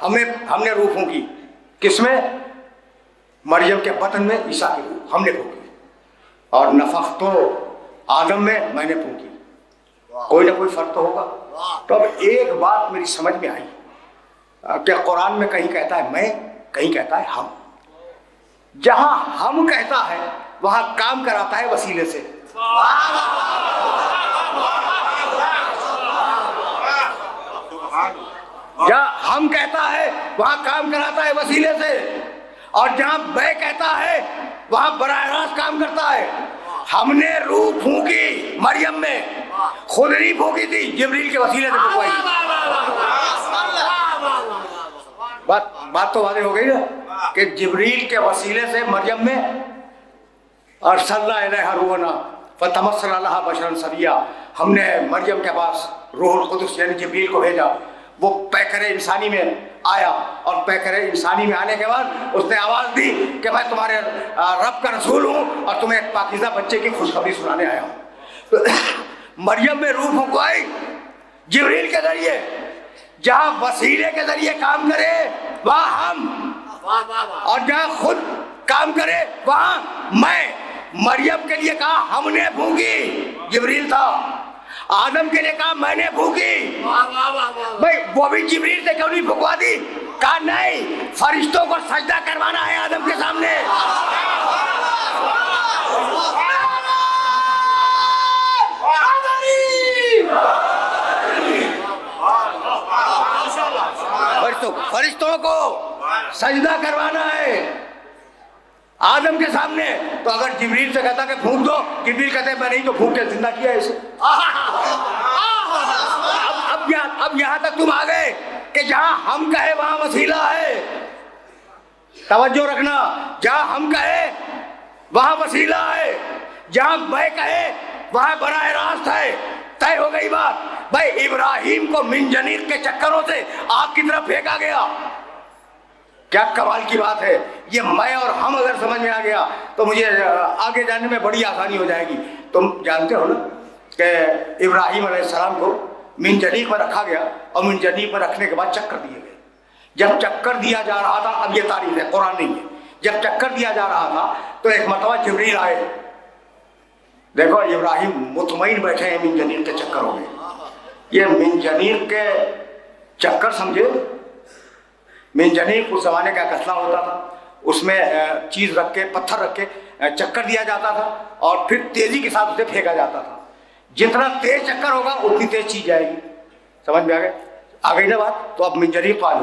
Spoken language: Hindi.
हमने रूह फूंकी। किसमें? मरियम के बतन में ईसा की रूह हमने फूंकी। और नफख तो आदम में मैंने फूंकी। कोई ना कोई फर्क तो होगा। तो अब एक बात मेरी समझ में आई कि कुरान में कहीं कहता है मैं, कहीं कहता है हम। जहां हम कहता है वहां काम कराता है वसीले से। जहां हम कहता है वहां काम कराता है वसीले से, और जहां मैं कहता है वहां बराह रास्त काम करता है। हमने रूह फूंकी मरियम में, खुद नहीं फूंकी थी, जिब्रील के वसीले से फूंकवाई। बात तो वादे हो गई ना कि जिब्रील के वसीले से मरियम में और बशरन सविया, हमने मरियम के पास रूहुल कुदस यानी जिब्रील को भेजा। वो पैकरे इंसानी में आया और पैकरे इंसानी में आने के बाद उसने आवाज दी कि मैं तुम्हारे रब का रसूल हूं और तुम्हें एक पाकीज़ा बच्चे की खुशखबरी सुनाने आया हूं। तो मरियम में रूह फूंकवाई जिब्रील के जरिए। जहां वसीले के जरिए काम करे वहां हम, और जहां खुद काम करे वहां मैं। मरियम के लिए कहा हमने फूंकी, जिब्रील था। आदम के लिए कहा मैंने फूंकी। भाई वो भी जिब्रील से क्यों नहीं फूंकवा दी? कहा नहीं, फरिश्तों को सजदा करवाना है आदम के सामने। फरिश्तों को सजदा करवाना है आदम के सामने। तो अगर जिब्रील से कहता कि फूंक दो, जिब्रील कहते मैं नहीं, तो फूंक के जिंदा किया इसे। अब यहां तक तुम आ गए कि जहां हम कहे वहां वसीला है। तवज्जो रखना, जहां हम कहे वहां वसीला है, जहां मैं कहे वहां बराह रास्त है। तय हो गई बात। भाई इब्राहिम को मिनजनीक के चक्करों से आग की तरफ फेंका गया। क्या कमाल की बात है। ये मैं और हम अगर समझ में आ गया तो मुझे आगे जाने में बड़ी आसानी हो जाएगी। तुम जानते हो ना कि इब्राहिम अलैहिस्सलाम को मिनजनीक में रखा गया और मिनजनीक में रखने के बाद चक्कर दिए गए। जब चक्कर दिया जा रहा था, अब ये तारीफ है, कुरान नहीं है, जब चक्कर दिया जा रहा था तो एक मरतबा जिब्रील आए। देखो इब्राहिम मुतमईन बैठे हैं मिनजनीक के चक्करों में। ये मिनजनीक के चक्कर समझे, मिनजनीक उस जमाने का कसला होता था, उसमें चीज रख के, पत्थर रख के चक्कर दिया जाता था और फिर तेजी के साथ उसे फेंका जाता था। जितना तेज चक्कर होगा उतनी तेज चीज जाएगी। समझ में आ गई ना बात? तो अब मिनजनीक तो आज